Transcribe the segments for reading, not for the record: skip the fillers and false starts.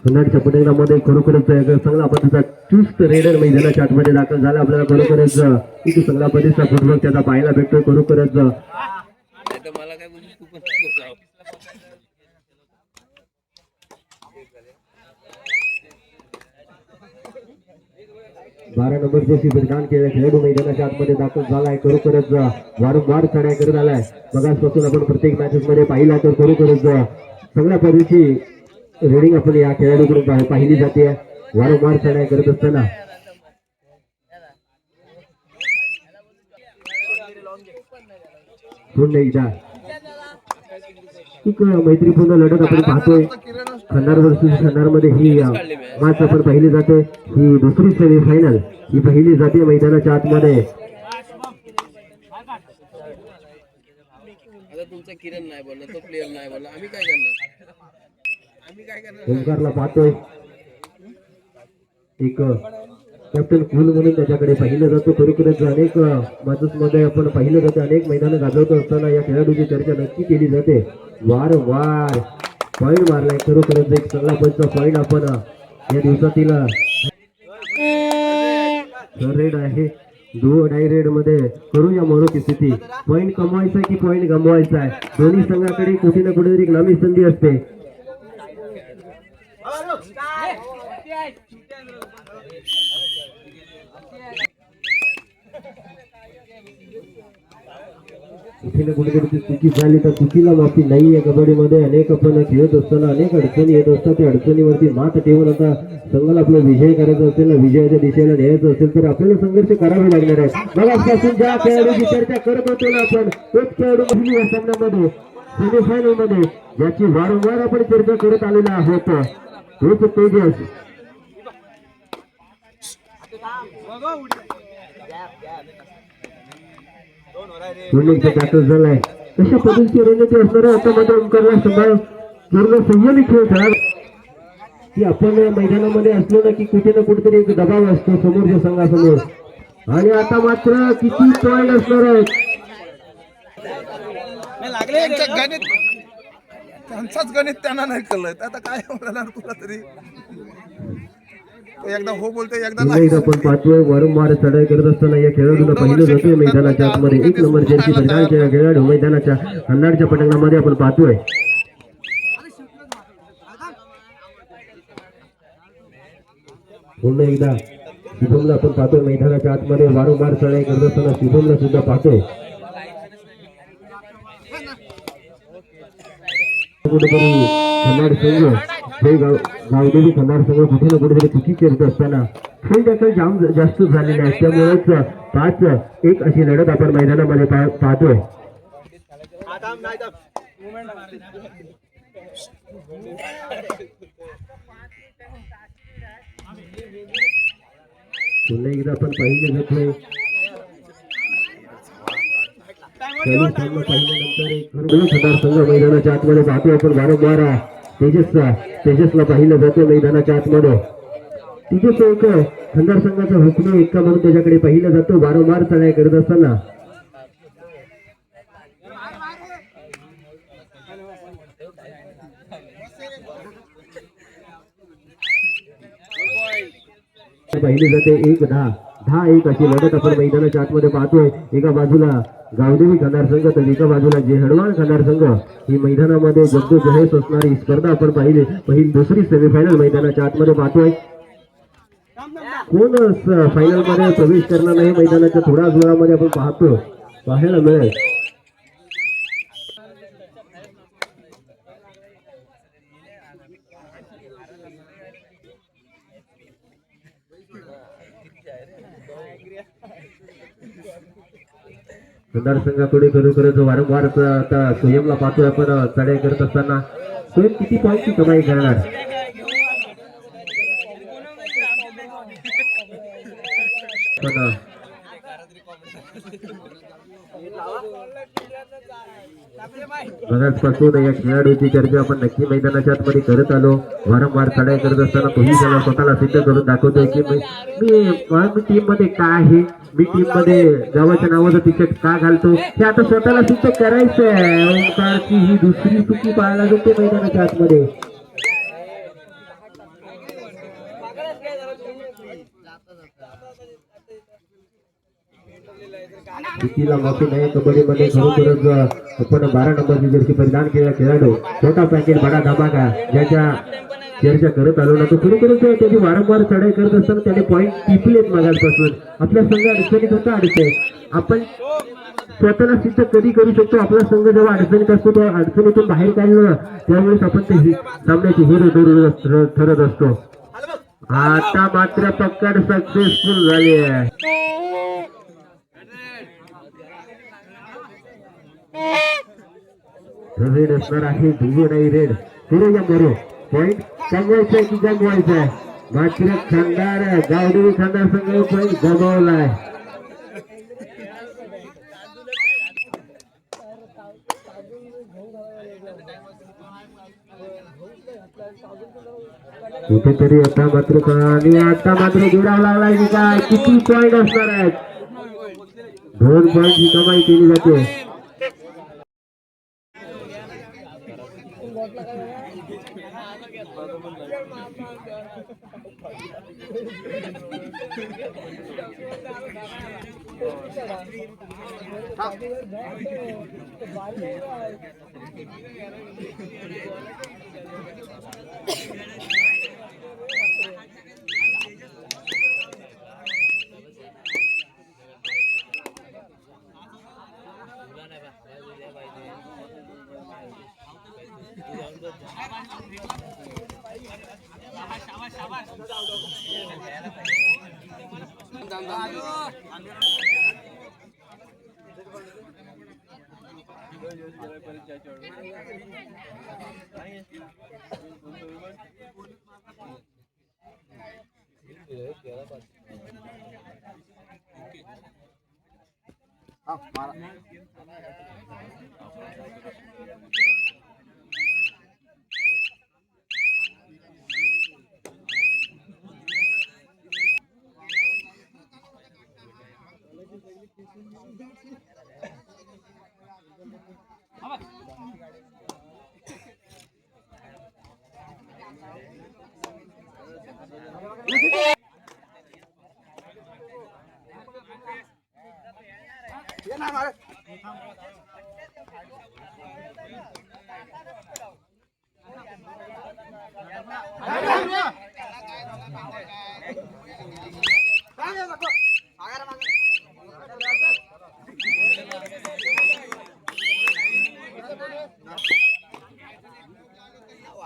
कन्नडच्या पटेंगामध्ये खरोखरच चांगला पद्धतीचा चुस्त रेडर मैदानाच्या आतमध्ये दाखल झाला. आपल्याला खरोखरच किती चांगला पद्धतीचा फुटबॉल त्याचा पाहायला भेटतोय. खरोखरच मला काय बोलू तू पण 12 नंबर जशी परिधान केलेला खेळाडू मैदानाच्या आतमध्ये दाखल झालाय. खरोखरच वारंवार चढाई करत आलाय. मगासपासून आपण प्रत्येक मॅचेस मध्ये पाहिला तर खरोखरच चांगल्या पद्धतीची रेडिंग आपण या खेळाडूकडून पाहिली जाते. वारंवार चढाई करत असताना पुन्हा एकदा एक मैत्रीपूर्ण लढत आपण पाहतोय. खन्नार वर्सेस खन्नार मध्ये ही मॅच आपण पाहिली जाते. ही दुसरी सेमीफायनल ही पाहिली जाते मैदानाच्या आतमध्ये. तुमचा किरण नाही बोलला, तो प्लेयर नाही बोलला, आम्ही काय करणार? ओंकारला पाहतोय. एक कॅप्टन कूल म्हणून त्याच्याकडे पाहिलं जातो. खरोखरच अनेक मॅचेस मध्ये आपण पाहिलं जातं. अनेक मैदानं गाजवत असताना या खेळाडूची चर्चा नक्की केली जाते. वारंवार पॉईंट मारलाय. खरोखरच एक चांगला पंच पॉईंट आपण या दिवसातील रेड आहे. डुओ डाय रेड मध्ये करूया मोरोची स्थिती. पॉईंट कमवायचा की पॉईंट गमवायचा आहे. दोन्ही संघाकडे कुठे ना कुठेतरी एक लांबी संधी असते. कुठे ना कुठेतरी चुकी झाली तर चुकीला माफी नाही आहे. कबड्डीमध्ये अनेक आपण खेळत असताना अनेक अडचणी येत असतात. त्या अडचणीवरती मात ठेवून आता संघाला आपला विजय करायचा असेल, विजयाच्या दिशेला न्यायचं असेल तर आपल्याला संघर्ष करावे लागणार आहे. मगापासून ज्या खेळाडूची चर्चा करत होतो ना आपण, तोच खेळाडू पहिली या सामन्यामध्ये सेमीफायनल मध्ये ज्याची वारंवार आपण चर्चा करत आलेला आहोत तोच तेजस. दाखल झालाय. कशा पद्धतीची रणनीती असणार आहे आता मध्ये ओंकारला सांभाळ पूर्ण संयमी खेळ खेळा की आपण मैदानामध्ये असलो ना की कुठे ना कुठेतरी एक दबाव असतो समोरच्या संघासमोर. आणि आता मात्र किती पॉईंट असणार आहेत. त्यांचाच गणित त्यांना नाही कळलं. आता काय होणार तुला तरी एकदा हो बोलतोय एकदा नाही. आपण पाहतोय वारंवार चढाई करत असताना या खेळाडूला पाहिलं जाते मैदानाच्या आतमध्ये. 1 नंबर जर्सी परिधान केलेला खेळाडू मैदानाच्या कन्नडच्या पटांगणामध्ये आपण पाहतोय. पुन्हा एकदा शुभमला आपण पाहतोय मैदानाच्या आतमध्ये वारंवार चढाई करत असताना शुभमला सुद्धा पाहतोय. कुठेतरी कन्नड संघ हे गावदेवी कन्नड संघ कुठे ना कुठेतरी चुकी करत असताना खेळ जाम जास्त झालेले आहे. त्यामुळेच 5-1 अशी लढत आपण मैदानामध्ये पाहतोय. पुन्हा एकदा आपण पाहिजे घेतोय पाहिल्यानंतर संघ मैदानाच्या आतमध्ये पाहतोय आपण वारंवार तेजसला पाहिलं जातं मैदानाच्या आतमध्ये. तेजस एक खंडार संघाचा हुकमी एक्का म्हणून त्याच्याकडे पाहिलं जातं वारंवार चढाई करत असताना. पाहिली जाते 10-1 अशी लढत आपण मैदानाच्या आतमध्ये पाहतोय. एका बाजूला गावदेवी खंडार संघ तर एका बाजूला जेहडवान खंडार संघ. ही मैदानामध्ये जगदोजहेस असणारी स्पर्धा आपण पहिली दुसरी सेमीफायनल मैदानाच्या आतमध्ये पाहतोय. कोण फायनल मध्ये प्रवेश करणार नाही मैदानाच्या थोड्याच वेळामध्ये आपण पाहायला मिळेल. खंडार संघाकडे खरोखरच वारंवार आता स्वयंला पाहतोय आपण चढाई करत असताना. स्वयं किती पॉईंटची कमाई करणार. मगाचपासून या खेळाडूची चर्चा आपण नक्की मैदानाच्या आतमध्ये करत आलो. वारंवार चढाई करत असताना तोही त्याला स्वतःला सिद्ध करून दाखवतोय की मी टीम मध्ये काय आहे, मी टीम मध्ये गावाच्या नावाचं तिकीट का घालतो हे आता स्वतःला सिद्ध करायचं आहे. ओंकारची ही दुसरी चुकी पाहायला जाते मैदानाच्या आतमध्ये. तिला माफी नाही. कबड्डीमध्ये खरोखरच आपण 12 नंबरची जर्सी परिधान केलेला खेळाडू छोटा पॅकेट बडा धमाका ज्याच्या चर्चा करत आलो ना तो खरोखरच त्याची वारंवार चढाई करत असताना त्याने पॉईंट टिपलेत मागासपासून. आपला संघ अडचणीत होता अडचण आपण स्वतःला सिद्ध कधी करू शकतो. आपला संघ जेव्हा अडचणीत असतो त्या अडचणीतून बाहेर काढलं त्यावेळेस आपण ते सामन्याची हिरो ठरत असतो. आता मात्र पकड सक्सेसफुल झाली आहे. रेड असणार आहे ध्रुव नाही रेड पुढे या बरो पॉईंट कमवायचा की गमवायचा आहे. मात्र खानदार गावडेवी खानदार संघ पॉईंट गमावलाय. कुठेतरी आता मात्र जोडावा लागलाय की काय. किती पॉईंट असणार आहेत. 2 पॉईंटची कमाई केली जाते.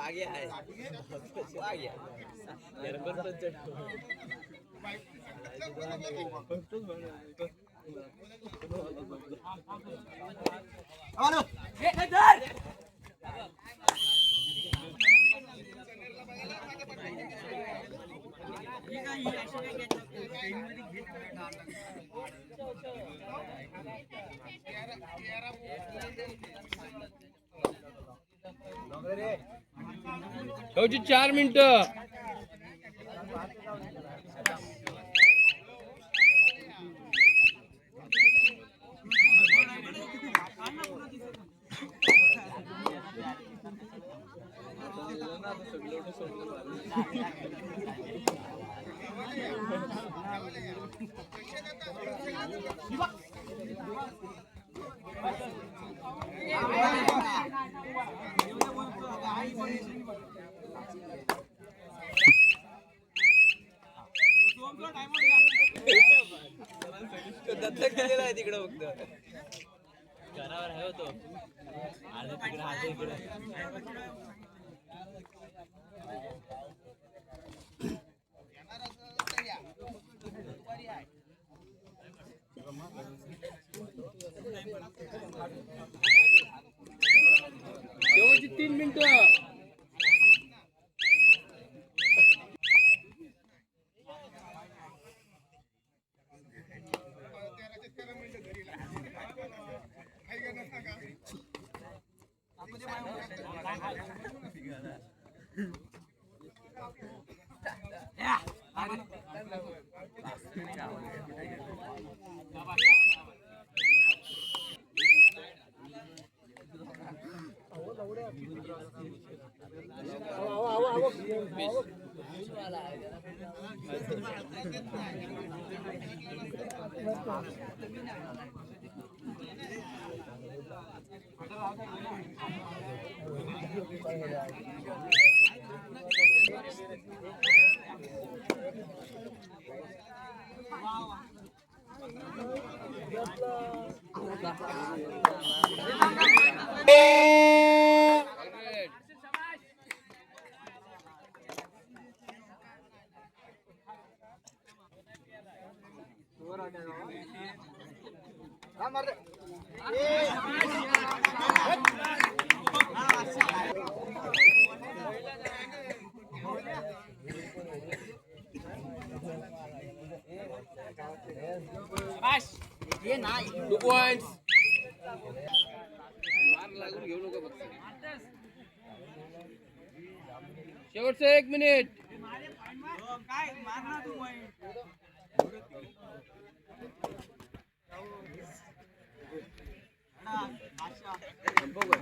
आगे आहे कवची 4 मिनिटं. दत्तक गेलेला आहे तिकडे फक्त घरावर आहे होतो आले तिकडे आले इकडे. शेवटची 3 मिनिटं. 2 points. लागून घेऊ नको फक्त. शेवटचं 1 मिनिट. बघू